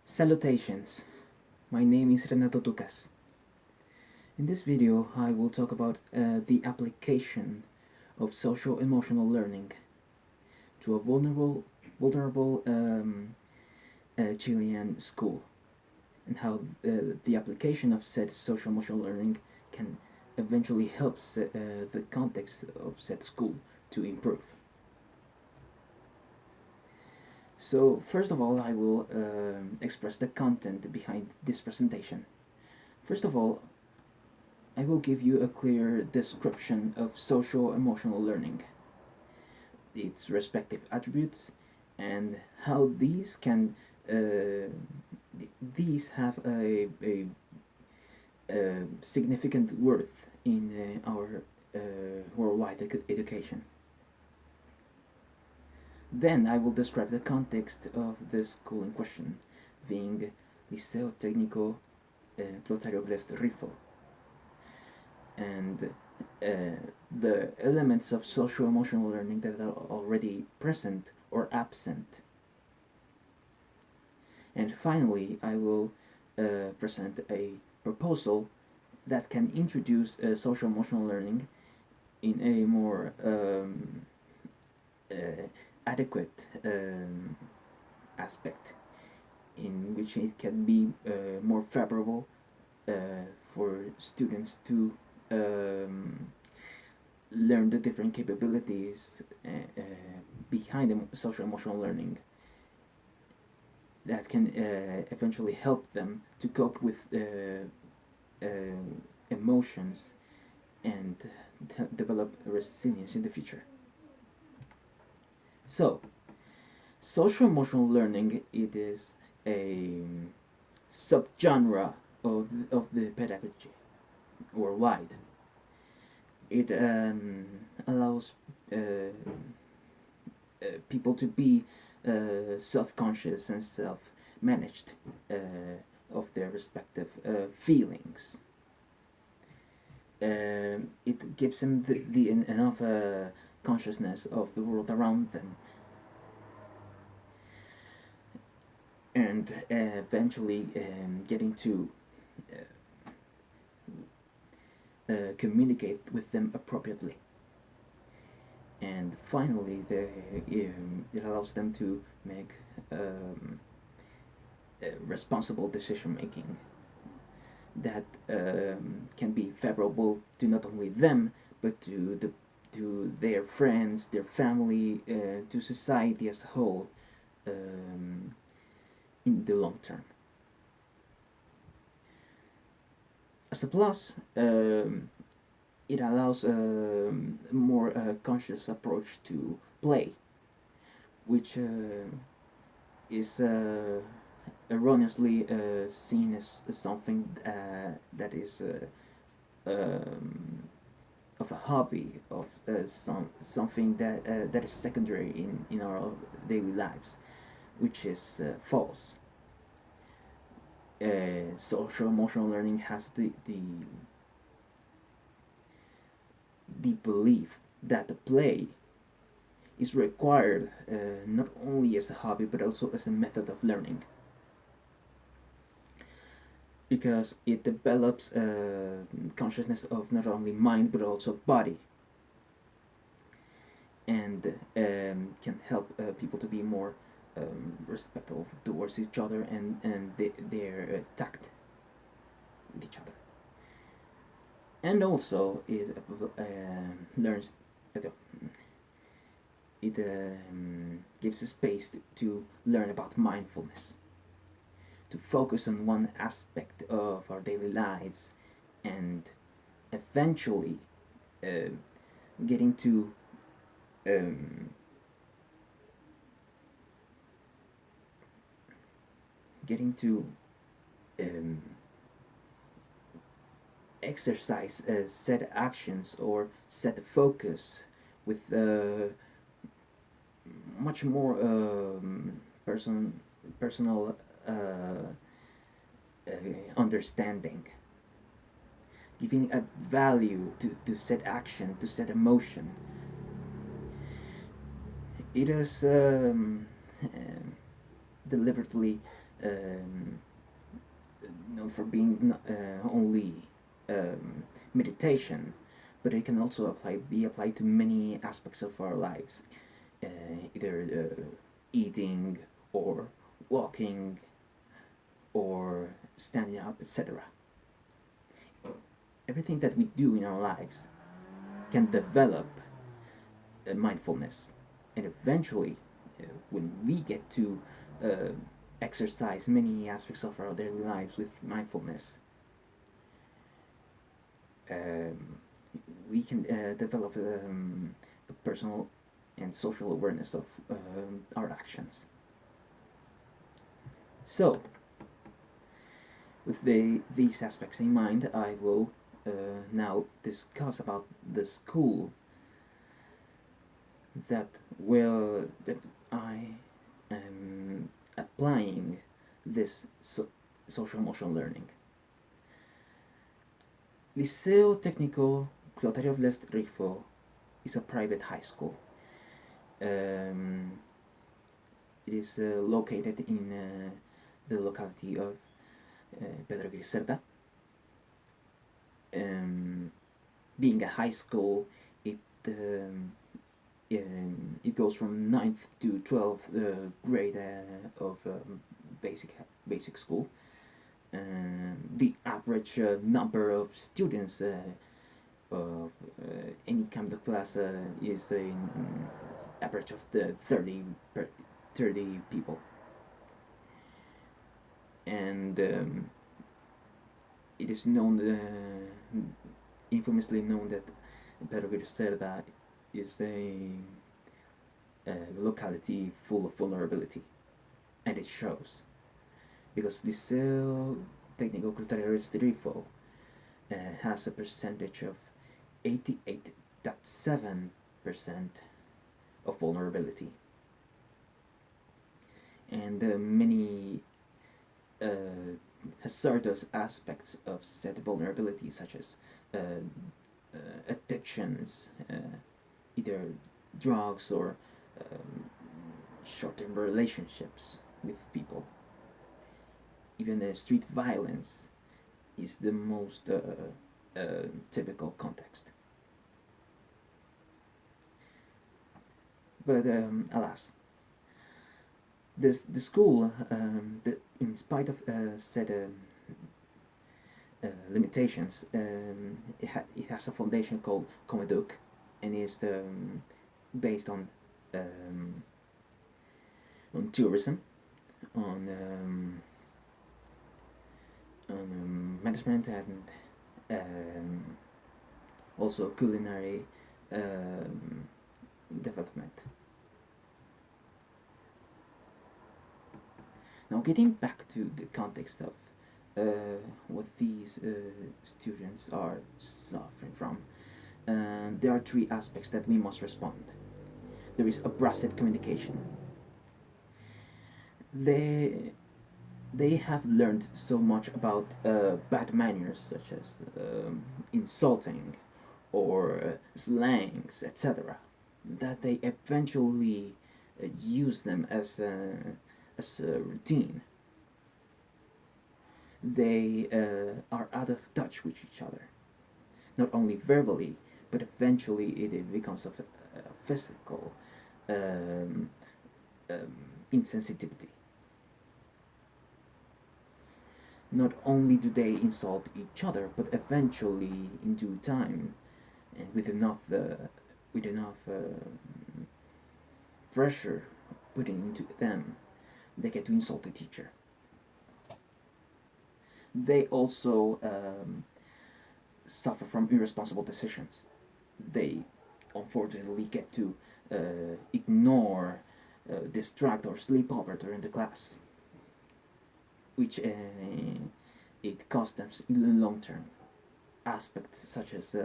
Salutations, my name is Tucas. In this video I will talk about the application of social-emotional learning to a vulnerable Chilean school, and how the application of said social-emotional learning can eventually help the context of said school to improve. So first of all, I will express the content behind this presentation. First of all, I will give you a clear description of social-emotional learning, its respective attributes, and how these can these have a significant worth in our worldwide education. Then I will describe the context of the school in question, being Liceo Técnico Clotario Blest Rifo, and the elements of social-emotional learning that are already present or absent. And finally, I will present a proposal that can introduce social-emotional learning in a more adequate aspect, in which it can be more favorable for students to learn the different capabilities behind the social-emotional learning that can eventually help them to cope with emotions and develop resilience in the future. So, social-emotional learning, it is a subgenre of the pedagogy worldwide. It allows people to be self-conscious and self-managed of their respective feelings. It gives them the enough consciousness of the world around them, and eventually getting to communicate with them appropriately. And finally, it allows them to make responsible decision making that can be favorable to not only them but to their friends, their family, to society as a whole in the long term. As a plus, it allows a more conscious approach to play, which is erroneously seen as something that is of a hobby, of something that is secondary in our daily lives, which is false. Social-emotional learning has the belief that the play is required not only as a hobby but also as a method of learning, because it develops consciousness of not only mind but also body, and can help people to be more respectful towards each other and their tact with each other. And also it learns it gives a space to learn about mindfulness, to focus on one aspect of our daily lives, and eventually getting to exercise set actions or set focus with much more personal understanding, giving a value to set action, to set emotion. It is deliberately um, known for being only meditation, but it can also be applied to many aspects of our lives, either eating or walking or standing up, etc. Everything that we do in our lives can develop mindfulness, and eventually, when we get to uh, exercise many aspects of our daily lives with mindfulness, um, we can develop a personal and social awareness of our actions. So, with these aspects in mind, I will now discuss about the school that I am applying this social emotional learning. Liceo Técnico Clotario Vlest Rifo is a private high school. It is located in the locality of Pedro Griselda. Being a high school, it it goes from 9th to 12th grade of basic school. The average number of students of any kind of class is an average of the 30 people, and it is known, infamously known, that Pedro Cerda is a locality full of vulnerability, and it shows, because Liceo Técnico Cultural Restrepo has a percentage of 88.7% of vulnerability, and many hazardous aspects of said vulnerability, such as addictions, either drugs or short-term relationships with people. Even street violence is the most typical context. But alas, the school, in spite of said limitations, it has a foundation called Comeduc, and is based on tourism, on management, and also culinary development. Now, getting back to the context of what these students are suffering from, there are three aspects that we must respond. There is abrasive communication. They have learned so much about bad manners, such as insulting or slangs, etc., that they eventually use them as a routine. They are out of touch with each other, not only verbally, but eventually it becomes a physical um, insensitivity. Not only do they insult each other, but eventually, in due time, and with enough pressure putting into them, they get to insult the teacher. They also suffer from irresponsible decisions. They unfortunately get to ignore, distract, or sleep over during the class, which it costs them in the long term. Aspects such as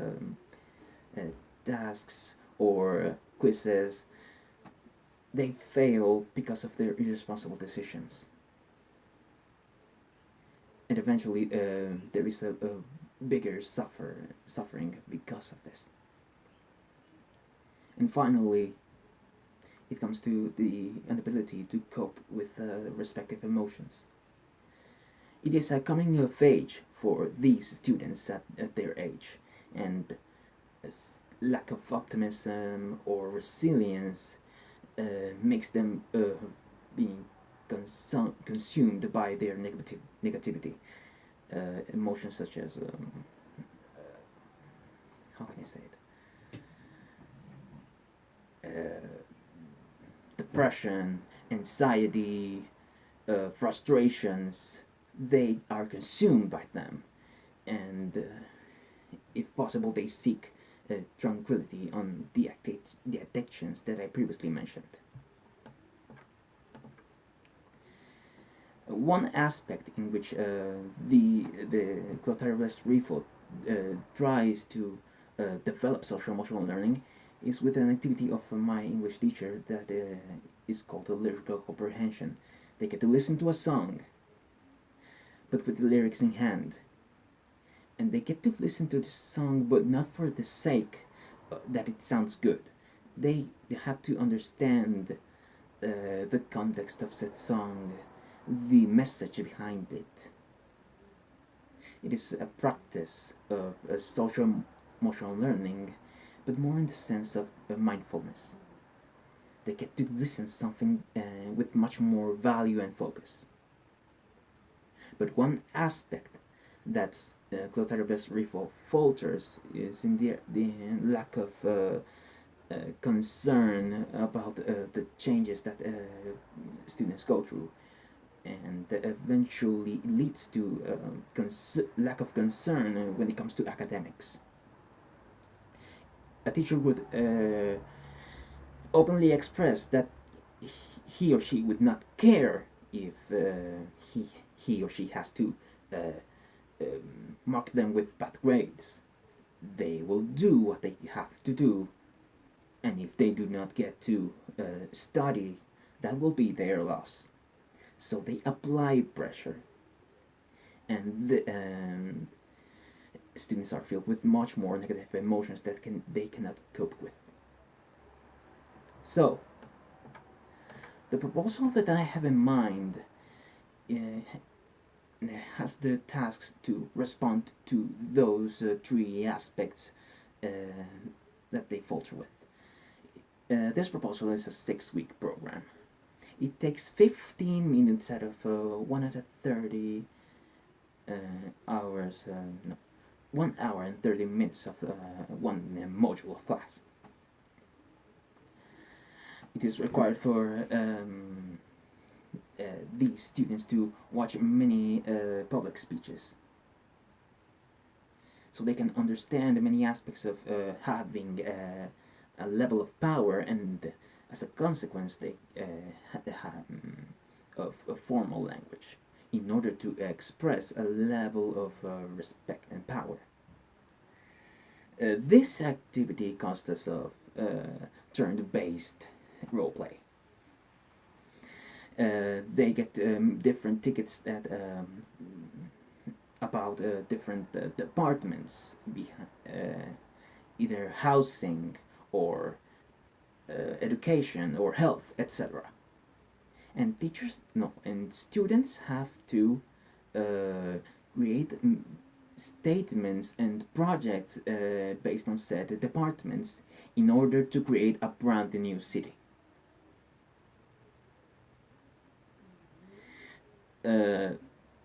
tasks or quizzes, they fail because of their irresponsible decisions. And eventually there is a bigger suffering because of this. And finally, it comes to the inability to cope with respective emotions. It is a coming of age for these students at their age, and lack of optimism or resilience makes them being consumed by their negativity. Emotions such as how can I say it? Depression, anxiety, frustrations, they are consumed by them, and if possible, they seek tranquility on the addictions that I previously mentioned. One aspect in which the Clotaire Rifo tries to develop social emotional learning is with an activity of my English teacher that is called lyrical comprehension. They get to listen to a song, but with the lyrics in hand, and they get to listen to the song, but not for the sake that it sounds good. They have to understand the context of that song, the message behind it. It is a practice of social emotional learning, but more in the sense of mindfulness. They get to listen to something with much more value and focus. But one aspect that Clotaire Rifo falters is in the lack of concern about the changes that students go through, and eventually leads to lack of concern when it comes to academics. A teacher would openly express that he or she would not care if he or she has to mark them with bad grades. They will do what they have to do, and if they do not get to study, that will be their loss. So they apply pressure, and students are filled with much more negative emotions that they cannot cope with. So, the proposal that I have in mind has the tasks to respond to those three aspects that they falter with. This proposal is a 6-week program. It takes 15 minutes out of 130 hours, no, 1 hour and 30 minutes of one module of class. It is required for these students to watch many public speeches, so they can understand many aspects of having a level of power, and as a consequence they of a formal language in order to express a level of respect and power. This activity consists of turn-based roleplay. They get different tickets that about different departments, either housing or education or health, etc. And students have to create statements and projects based on said departments in order to create a brand new city.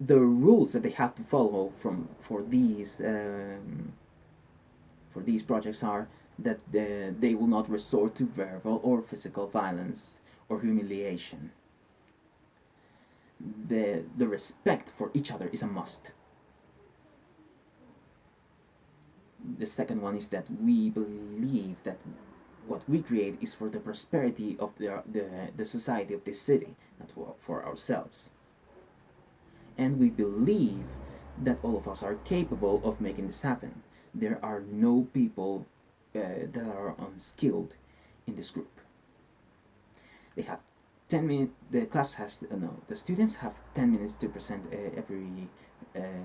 The rules that they have to follow for these projects are that they will not resort to verbal or physical violence or humiliation. The respect for each other is a must. The second one is that we believe that what we create is for the prosperity of the society of this city, not for ourselves. And we believe that all of us are capable of making this happen. There are no people that are unskilled in this group. They have 10 minutes, the class has, no, the students have 10 minutes to present every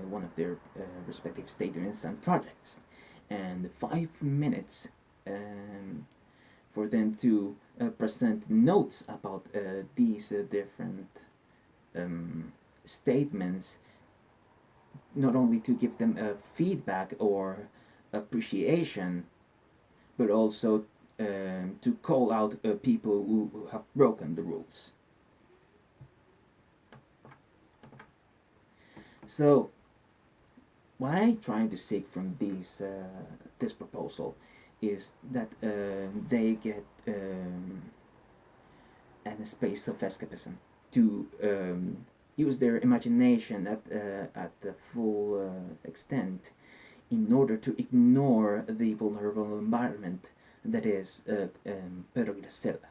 one of their respective statements and projects, and 5 minutes for them to present notes about these different statements not only to give them a feedback or appreciation, but also to call out people who have broken the rules. So, what I'm trying to seek from this proposal is that they get a space of escapism to use their imagination at the full extent in order to ignore the vulnerable environment that is Pedro Gracerda.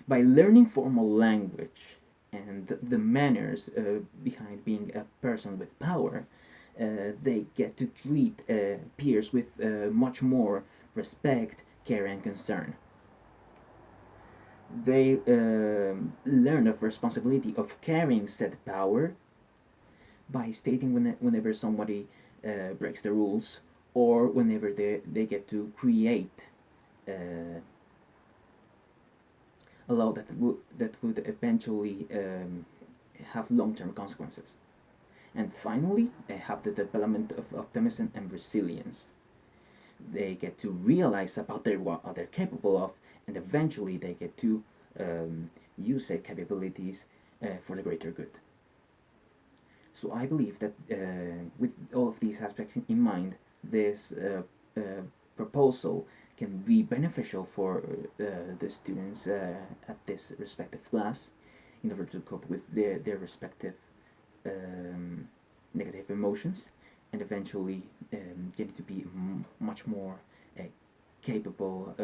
By learning formal language and the manners behind being a person with power, they get to treat peers with much more respect, care, and concern. They learn of responsibility of carrying said power by stating whenever somebody breaks the rules, or whenever they get to create a law that would eventually have long-term consequences. And finally, they have the development of optimism and resilience. They get to realize about what they're capable of, and eventually they get to use their capabilities for the greater good. So I believe that with all of these aspects in mind, this proposal can be beneficial for the students at this respective class in order to cope with their respective negative emotions, and eventually get to be a much more capable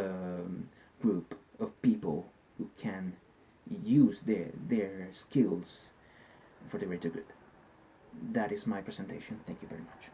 group of people who can use their skills for the greater good. That is my presentation. Thank you very much.